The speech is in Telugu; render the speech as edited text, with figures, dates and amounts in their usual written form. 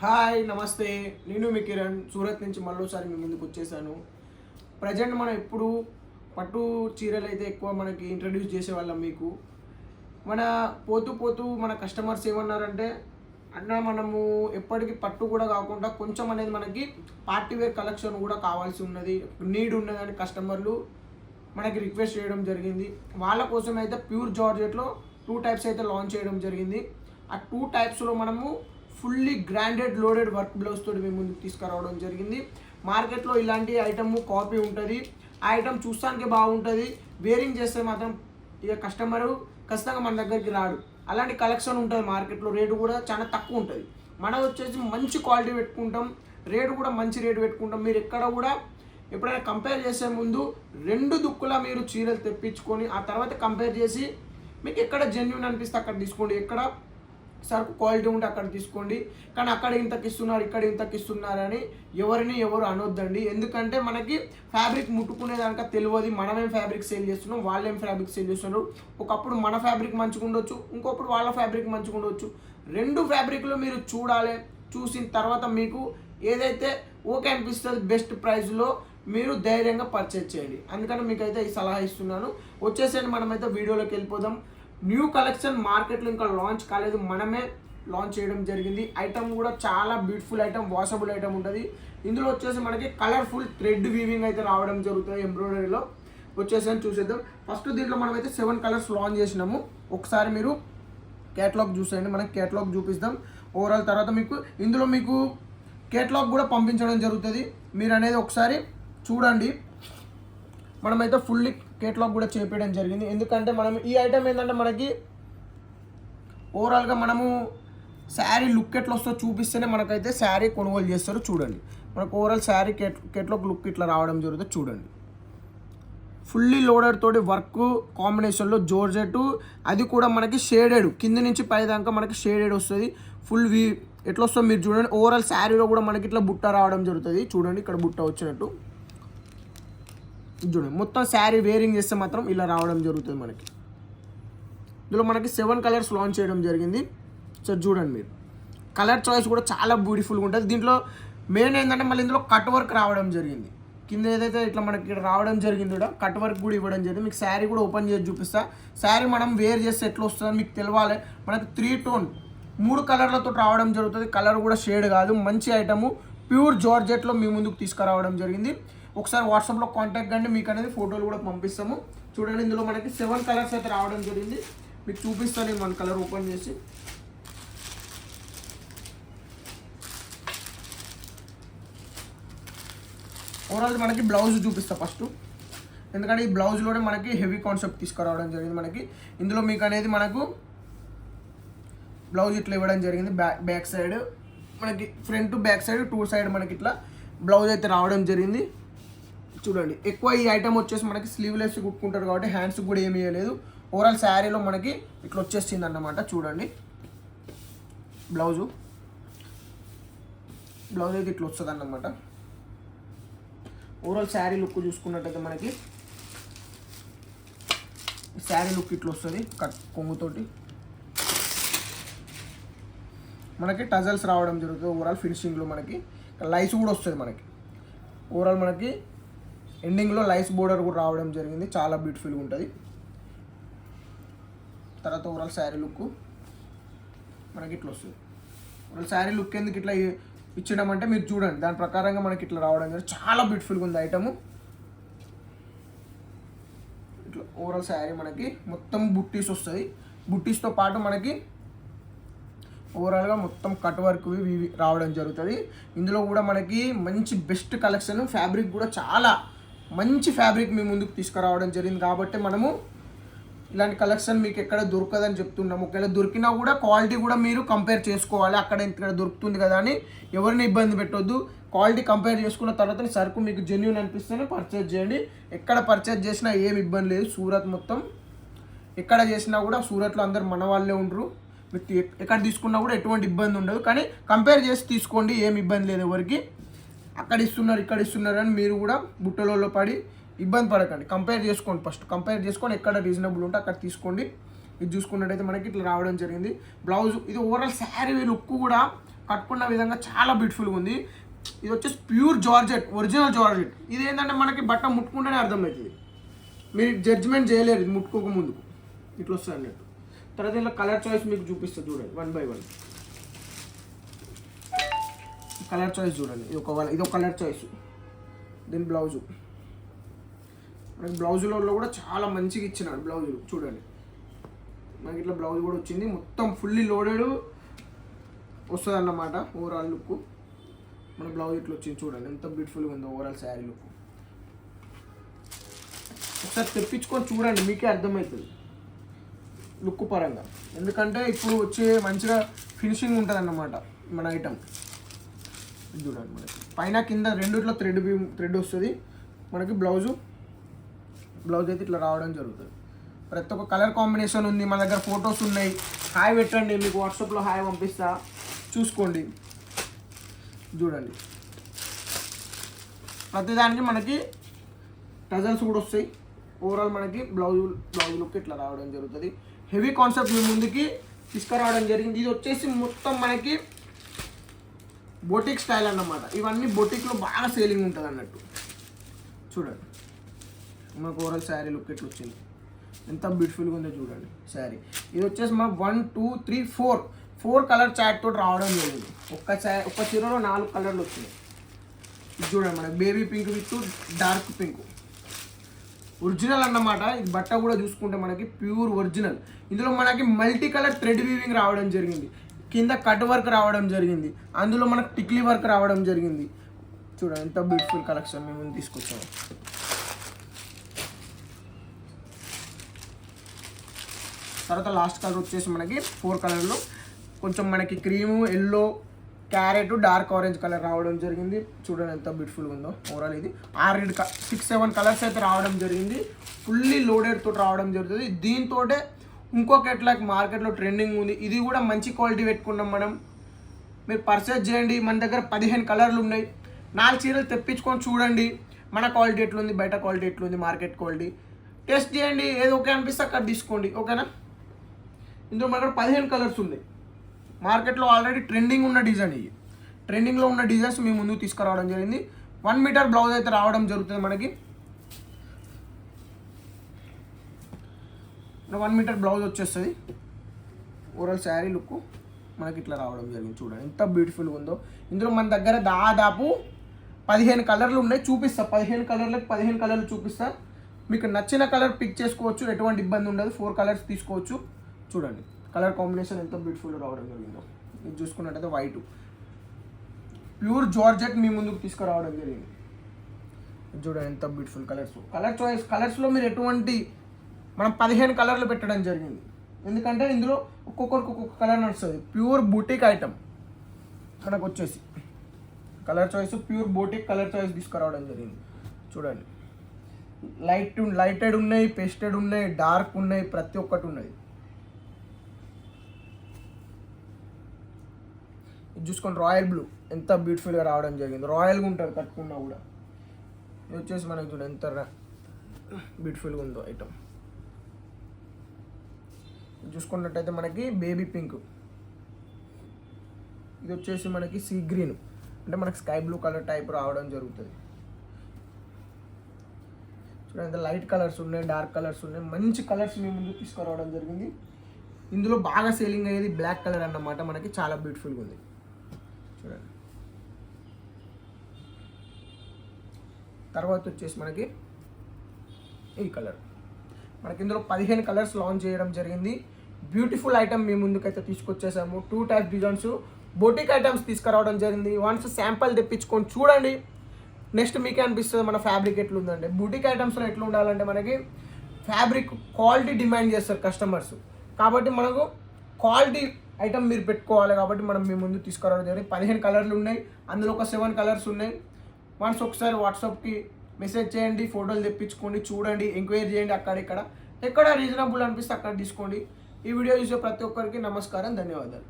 హాయ్ నమస్తే, నేను మీ కిరణ్ సూరత్ నుంచి మళ్ళీసారి మీ ముందుకు వచ్చేసాను. ప్రజెంట్ మనం ఎప్పుడు పట్టు చీరలు అయితే ఎక్కువ మనకి ఇంట్రడ్యూస్ చేసేవాళ్ళం మీకు. మన పోతూ పోతూ మన కస్టమర్స్ ఏమన్నారంటే, అన్న మనము ఎప్పటికీ పట్టు కూడా కాకుండా కొంచెం అనేది మనకి పార్టీ వేర్ కలెక్షన్ కూడా కావాల్సి ఉన్నది, నీడ్ ఉన్నదని కస్టమర్లు మనకి రిక్వెస్ట్ చేయడం జరిగింది. వాళ్ళ కోసం అయితే ప్యూర్ జార్జెట్లో 2 టైప్స్ అయితే లాంచ్ చేయడం జరిగింది. ఆ 2 టైప్స్లో మనము fully granted loaded work blouse తోటి మేము ముందుకు తీసుకురావడం జరిగింది. మార్కెట్లో ఇలాంటి ఐటమ్ కాపీ ఉంటుంది, ఆ ఐటమ్ చూస్తానికి బాగుంటుంది, వేరింగ్ చేస్తే మాత్రం ఇక కస్టమరు ఖచ్చితంగా మన దగ్గరికి రాడు. అలాంటి కలెక్షన్ ఉంటుంది మార్కెట్లో, రేటు కూడా చాలా తక్కువ ఉంటుంది. మనం వచ్చేసి మంచి క్వాలిటీ పెట్టుకుంటాం, రేటు కూడా మంచి రేటు పెట్టుకుంటాం. మీరు ఎక్కడ కూడా ఎప్పుడైనా కంపేర్ చేసే ముందు 2 దుక్కులా మీరు చీరలు తెప్పించుకొని ఆ తర్వాత కంపేర్ చేసి మీకు ఎక్కడ జెన్యూన్ అనిపిస్తే అక్కడ తీసుకోండి, ఎక్కడ సరుకు క్వాలిటీ ఉంటే అక్కడ తీసుకోండి. కానీ అక్కడ ఇంతకి ఇస్తున్నారు, ఇక్కడ ఇంతకి ఇస్తున్నారని ఎవరు అనొద్దండి. ఎందుకంటే మనకి ఫ్యాబ్రిక్ ముట్టుకునేదాక తెలియదు, మనమేం ఫ్యాబ్రిక్ సేల్ చేస్తున్నాం, వాళ్ళేం ఫ్యాబ్రిక్ సేల్ చేస్తున్నారు. ఒకప్పుడు మన ఫ్యాబ్రిక్ మంచిగా ఉండొచ్చు, ఇంకొప్పుడు వాళ్ళ ఫ్యాబ్రిక్ మంచిగా ఉండొచ్చు. 2 ఫ్యాబ్రిక్లు మీరు చూడాలి. చూసిన తర్వాత మీకు ఏదైతే ఓకే అనిపిస్తుంది బెస్ట్ ప్రైస్లో మీరు ధైర్యంగా పర్చేజ్ చేయండి. అందుకని మీకైతే ఈ సలహా ఇస్తున్నాను. వచ్చేసేయండి, మనమైతే వీడియోలోకి వెళ్ళిపోదాం. న్యూ కలెక్షన్ మార్కెట్లో ఇంకా లాంచ్ కాలేదు, మనమే లాంచ్ చేయడం జరిగింది. ఐటమ్ కూడా చాలా బ్యూటిఫుల్ ఐటమ్, వాషబుల్ ఐటమ్ ఉంటుంది. ఇందులో వచ్చేసి మనకి కలర్ఫుల్ థ్రెడ్ వీవింగ్ అయితే రావడం జరుగుతుంది ఎంబ్రాయిడరీలో. వచ్చేసి చూసేద్దాం. ఫస్ట్ దీంట్లో మనమైతే 7 కలర్స్ లాంచ్ చేసినాము. ఒకసారి మీరు కేటలాగ్ చూసేయండి, మనకి కేటలాగ్ చూపిస్తాం ఓవరాల్. తర్వాత ఇందులో మీకు కేటలాగ్ కూడా పంపించడం జరుగుతుంది, మీరు అనేది ఒకసారి చూడండి. మనమైతే ఫుల్లీ కేటలాగ్ కూడా చేపించడం జరిగింది. ఎందుకంటే మనం ఈ ఐటమ్ ఏంటంటే మనకి ఓవరాల్గా మనము శారీ లుక్ ఎట్లా వస్తుందో చూపిస్తేనే మనకైతే శారీ కొనుగోలు చేస్తారు. చూడండి, మనకు ఓవరాల్ శారీ కేటలాగ్ లుక్ ఇట్లా రావడం జరుగుతుంది. చూడండి, ఫుల్లీ లోడెడ్ తోటి వర్క్ కాంబినేషన్లో జోర్జెట్, అది కూడా మనకి షేడెడ్, కింద నుంచి పై దాకా మనకి షేడెడ్ వస్తుంది. ఫుల్ ఎట్లా వస్తుందో మీరు చూడండి. ఓవరాల్ శారీలో కూడా మనకి ఇట్లా బుట్ట రావడం జరుగుతుంది. చూడండి, ఇక్కడ బుట్ట వచ్చినట్టు చూడండి. మొత్తం శారీ వేరింగ్ చేస్తే మాత్రం ఇలా రావడం జరుగుతుంది. మనకి ఇందులో మనకి 7 కలర్స్ లాంచ్ చేయడం జరిగింది. సో చూడండి, మీరు కలర్ చాయిస్ కూడా చాలా బ్యూటిఫుల్గా ఉంటుంది. దీంట్లో మెయిన్ ఏంటంటే మళ్ళీ ఇందులో కట్ వర్క్ రావడం జరిగింది. కింద ఏదైతే ఇట్లా మనకి ఇక్కడ రావడం జరిగింది కూడా కట్ వర్క్ కూడా ఇవ్వడం జరిగింది. మీకు శారీ కూడా ఓపెన్ చేసి చూపిస్తా. శారీ మనం వేర్ చేస్తే ఎట్లా వస్తుందని మీకు తెలవాలి. మనకి 3 టోన్ 3 కలర్లతో రావడం జరుగుతుంది. కలర్ కూడా షేడ్ కాదు, మంచి ఐటము ప్యూర్ జార్జెట్లో మీ ముందుకు తీసుకురావడం జరిగింది. ఒకసారి వాట్సాప్లో కాంటాక్ట్ కండి, మీకు అనేది ఫోటోలు కూడా పంపిస్తాము. చూడండి, ఇందులో మనకి 7 కలర్స్ అయితే రావడం జరిగింది. మీకు చూపిస్తాను నేను 1 కలర్ ఓపెన్ చేసి. ఓవరాల్ మనకి బ్లౌజ్ చూపిస్తా ఫస్ట్, ఎందుకంటే ఈ బ్లౌజ్లోనే మనకి హెవీ కాన్సెప్ట్ తీసుకురావడం జరిగింది. మనకి ఇందులో మీకు అనేది మనకు బ్లౌజ్ ఇట్లా ఇవ్వడం జరిగింది. బ్యాక్ సైడ్ మనకి ఫ్రంట్ బ్యాక్ సైడ్ 2 సైడ్ మనకి ఇట్లా బ్లౌజ్ అయితే రావడం జరిగింది. చూడండి, ఎక్కువ ఈ ఐటమ్ వచ్చేసి మనకి స్లీవ్లెస్ కుట్టుకుంటారు కాబట్టి హ్యాండ్స్కి కూడా ఏమీ వేయలేదు. ఓవరాల్ శారీలో మనకి ఇట్లా వచ్చేసింది అన్నమాట. చూడండి, బ్లౌజ్ అయితే ఇట్లా వస్తుంది అన్నమాట. ఓవరాల్ శారీ లుక్ చూసుకున్నట్టయితే మనకి శారీ లుక్ ఇట్లా వస్తుంది. కట్ కొంగుతోటి మనకి టజల్స్ రావడం జరుగుతుంది. ఓవరాల్ ఫినిషింగ్లో మనకి లైస్ కూడా వస్తుంది. మనకి ఓవరాల్ మనకి ఎండింగ్లో లైస్ బోర్డర్ కూడా రావడం జరిగింది, చాలా బ్యూటిఫుల్గా ఉంటుంది. తర్వాత ఓవరాల్ శారీ లుక్ మనకి ఇట్లా వస్తుంది. ఓవరాల్ శారీ లుక్ ఎందుకు ఇట్లా ఇచ్చడం అంటే మీరు చూడండి, దాని ప్రకారంగా మనకి ఇట్లా రావడం జరిగింది. చాలా బ్యూటిఫుల్గా ఉంది ఐటము. ఇట్లా ఓవరాల్ శారీ మనకి మొత్తం బుట్టీస్ వస్తుంది. బుట్టీస్తో పాటు మనకి ఓవరాల్గా మొత్తం కట్ వర్క్ రావడం జరుగుతుంది. ఇందులో కూడా మనకి మంచి బెస్ట్ కలెక్షన్, ఫ్యాబ్రిక్ కూడా చాలా మంచి ఫ్యాబ్రిక్ మీ ముందుకు తీసుకురావడం జరిగింది. కాబట్టి మనము ఇలాంటి కలెక్షన్ మీకు ఎక్కడ దొరకదని చెప్తున్నాము. ఒకవేళ దొరికినా కూడా క్వాలిటీ కూడా మీరు కంపేర్ చేసుకోవాలి. అక్కడ ఇక్కడ దొరుకుతుంది కదా అని ఎవరిని ఇబ్బంది పెట్టొద్దు. క్వాలిటీ కంపేర్ చేసుకున్న తర్వాత సరుకు మీకు జెన్యూన్ అనిపిస్తేనే పర్చేజ్ చేయండి. ఎక్కడ పర్చేజ్ చేసినా ఏమి ఇబ్బంది లేదు. సూరత్ మొత్తం ఎక్కడ చేసినా కూడా సూరత్లో అందరు మన వాళ్ళే ఉండరు. మీకు ఎక్కడ తీసుకున్నా కూడా ఎటువంటి ఇబ్బంది ఉండదు. కానీ కంపేర్ చేసి తీసుకోండి, ఏమి ఇబ్బంది లేదు ఎవరికి. అక్కడ ఇస్తున్నారు ఇక్కడ ఇస్తున్నారు అని మీరు కూడా బుట్టలలో పడి ఇబ్బంది పడకండి. కంపేర్ చేసుకోండి, ఫస్ట్ కంపేర్ చేసుకొని ఎక్కడ రీజనబుల్ ఉంటే అక్కడ తీసుకోండి. ఇది చూసుకున్నట్టయితే మనకి ఇట్లా రావడం జరిగింది. బ్లౌజ్ ఇది ఓవరాల్ శారీ లుక్ కూడా కట్టుకున్న విధంగా చాలా బ్యూటిఫుల్గా ఉంది. ఇది వచ్చేసి ప్యూర్ జార్జెట్, ఒరిజినల్ జార్జెట్. ఇది ఏంటంటే మనకి బట్ట ముట్టుకుంటేనే అర్థమవుతుంది, మీరు జడ్జిమెంట్ చేయలేరు ఇది ముట్టుకోక ముందుకు. ఇట్లా వస్తుంది అన్నట్టు. తర్వాత ఇలా కలర్ చాయిస్ మీకు చూపిస్తుంది చూడండి, 1 by 1 కలర్ చాయిస్ చూడండి. ఇది ఒక కలర్ చాయిస్. దీని బ్లౌజు, మనకి బ్లౌజులో కూడా చాలా మంచిగా ఇచ్చినాడు బ్లౌజులు చూడండి. మనకి ఇట్లా బ్లౌజ్ కూడా వచ్చింది, మొత్తం ఫుల్లీ లోడెడ్ వస్తుంది అన్నమాట. ఓవరాల్ లుక్ మన బ్లౌజ్ ఇట్లా వచ్చింది చూడండి, ఎంత బ్యూటిఫుల్గా ఉందో ఓవరాల్ శారీ లుక్. ఒకసారి తెప్పించుకొని చూడండి, మీకే అర్థమవుతుంది లుక్ పరంగా. ఎందుకంటే ఇప్పుడు వచ్చే మంచిగా ఫినిషింగ్ ఉంటుంది అన్నమాట మన ఐటమ్. చూడండి మనకి పైన కింద రెండిట్లో థ్రెడ్ వస్తుంది. మనకి బ్లౌజ్ అయితే ఇట్లా రావడం జరుగుతుంది. ప్రతి ఒక్క కలర్ కాంబినేషన్ ఉంది మన దగ్గర, ఫొటోస్ ఉన్నాయి. హాయ్ పెట్టండి, మీకు వాట్సాప్లో హాయ్ పంపిస్తా, చూసుకోండి. చూడండి ప్రతిదానికి మనకి టజల్స్ కూడా వస్తాయి. ఓవరాల్ మనకి బ్లౌజ్ లుక్ ఇట్లా రావడం జరుగుతుంది. హెవీ కాన్సెప్ట్ మీ ముందుకి తీసుకురావడం జరిగింది. ఇది వచ్చేసి మొత్తం మనకి బొటిక్ స్టైల్ అన్నమాట. ఇవన్నీ బొటిక్లో బాగా సేలింగ్ ఉంటుంది అన్నట్టు. చూడండి మనకు ఓవరాల్ శారీ లుక్ ఎట్లా వచ్చింది, ఎంత బ్యూటిఫుల్గా ఉందో చూడండి శారీ. ఇది వచ్చేసి మన 1 2 3 4 కలర్ చాట్ తోటి రావడం జరిగింది. ఒక్క చీరలో 4 కలర్లు వచ్చినాయి. ఇది చూడండి మనకి baby pink with dark pink, original అన్నమాట. ఇది బట్ట కూడా చూసుకుంటే మనకి ప్యూర్ ఒరిజినల్. ఇందులో మనకి మల్టీ కలర్ థ్రెడ్ వీవింగ్ రావడం జరిగింది, కింద కట్ వర్క్ రావడం జరిగింది, అందులో మనకు టిక్లీ వర్క్ రావడం జరిగింది. చూడండి ఎంత బ్యూటిఫుల్ కలెక్షన్ మేము ముందు తీసుకొచ్చాము. తర్వాత లాస్ట్ కలర్ వచ్చేసి మనకి 4 కలర్లు, కొంచెం మనకి cream, yellow, carrot, dark orange colour రావడం జరిగింది. చూడండి ఎంత బ్యూటిఫుల్గా ఉందో ఓవరాల్. ఇది 6-7 కలర్స్ అయితే రావడం జరిగింది. ఫుల్లీ లోడెడ్ తోటి రావడం జరుగుతుంది. దీంతో ఇంకొక ఎట్లా మార్కెట్లో ట్రెండింగ్ ఉంది, ఇది కూడా మంచి క్వాలిటీ పెట్టుకున్నాం మనం. మీరు పర్చేజ్ చేయండి, మన దగ్గర 15 కలర్లు ఉన్నాయి. 4 చీరలు తెప్పించుకొని చూడండి మన క్వాలిటీ ఎట్లుంది, బయట క్వాలిటీ ఎట్లుంది, మార్కెట్ క్వాలిటీ టెస్ట్ చేయండి. ఏది ఓకే అనిపిస్తే అక్కడ తీసుకోండి, ఓకేనా. ఇందులో మన దగ్గర 15 కలర్స్ ఉన్నాయి. మార్కెట్లో ఆల్రెడీ ట్రెండింగ్ ఉన్న డిజైన్, ఇవి ట్రెండింగ్లో ఉన్న డిజైన్స్ మేము ముందుకు తీసుకురావడం జరిగింది. 1 మీటర్ బ్లౌజ్ అయితే రావడం జరుగుతుంది మనకి. 1 మీటర్ బ్లౌజ్ వచ్చేస్తుంది. ఓవరాల్ శారీ లుక్ మనకి ఇట్లా రావడం జరిగింది. చూడండి ఎంత బ్యూటిఫుల్గా ఉందో. ఇందులో మన దగ్గర దాదాపు 15 కలర్లు ఉన్నాయి, చూపిస్తా. 15 కలర్లకు 15 కలర్లు చూపిస్తా. మీకు నచ్చిన కలర్ పిక్ చేసుకోవచ్చు, ఎటువంటి ఇబ్బంది ఉండదు. 4 కలర్స్ తీసుకోవచ్చు. చూడండి కలర్ కాంబినేషన్ ఎంత బ్యూటిఫుల్గా రావడం జరిగిందో. ఇది చూసుకున్నట్టయితే వైట్ ప్యూర్ జార్జెట్ మీ ముందుకు తీసుకురావడం జరిగింది. చూడండి ఎంత బ్యూటిఫుల్ కలర్స్. కలర్స్లో మీరు ఎటువంటి మనం 15 కలర్లు పెట్టడం జరిగింది. ఎందుకంటే ఇందులో ఒక్కొక్కరికి ఒక్కొక్క కలర్ నడుస్తుంది. ప్యూర్ బూటిక్ ఐటమ్ మనకు వచ్చేసి colour choice, pure boutique colour choice తీసుకురావడం జరిగింది. చూడండి లైటెడ్ ఉన్నాయి, పేస్టెడ్ ఉన్నాయి, డార్క్ ఉన్నాయి, ప్రతి ఒక్కటి ఉన్నది. ఇది చూసుకోండి రాయల్ బ్లూ ఎంత బ్యూటిఫుల్గా రావడం జరిగింది. రాయల్గా ఉంటుంది కట్టుకున్నా కూడా. ఇది వచ్చేసి మనకి చూడండి ఎంత బ్యూటిఫుల్గా ఉందో ఐటమ్. చూసుకున్నట్టయితే మనకి బేబీ పింక్, ఇది వచ్చేసి మనకి సీ గ్రీన్, అంటే మనకి స్కై బ్లూ కలర్ టైప్ రావడం జరుగుతుంది. చూడండి లైట్ కలర్స్ ఉన్నాయి, డార్క్ కలర్స్ ఉన్నాయి, మంచి కలర్స్ మీ ముందు తీసుకురావడం జరిగింది. ఇందులో బాగా సేలింగ్ అయ్యేది బ్లాక్ కలర్ అన్నమాట. మనకి చాలా బ్యూటిఫుల్గా ఉంది. చూడండి తర్వాత వచ్చేసి మనకి ఈ కలర్, మనకి ఇందులో 15 కలర్స్ లాంచ్ చేయడం జరిగింది. బ్యూటిఫుల్ ఐటమ్ మీ ముందుకైతే తీసుకొచ్చేసాము. 2 టైప్ డిజైన్స్ బొటిక్ ఐటమ్స్ తీసుకురావడం జరిగింది. వన్స్ శాంపుల్ తెప్పించుకొని చూడండి, నెక్స్ట్ మీకే అనిపిస్తుంది మన ఫ్యాబ్రిక్ ఎట్లుందంటే. బొటిక్ ఐటమ్స్లో ఎట్లా ఉండాలంటే మనకి ఫ్యాబ్రిక్ క్వాలిటీ డిమాండ్ చేస్తారు కస్టమర్స్, కాబట్టి మనకు క్వాలిటీ ఐటమ్ మీరు పెట్టుకోవాలి. కాబట్టి మనం మీ ముందు తీసుకురావడం జరిగింది. 15 కలర్లు ఉన్నాయి, అందులో ఒక 7 కలర్స్ ఉన్నాయి. వన్స్ ఒకసారి వాట్సాప్కి మెసేజ్ చేయండి, ఫోటోలు తెప్పించుకోండి, చూడండి, ఎంక్వైరీ చేయండి. ఎక్కడ రీజనబుల్ అనిపిస్తే అక్కడ తీసుకోండి. ఈ వీడియో చూసే ప్రతి ఒక్కరికి నమస్కారం, ధన్యవాదాలు.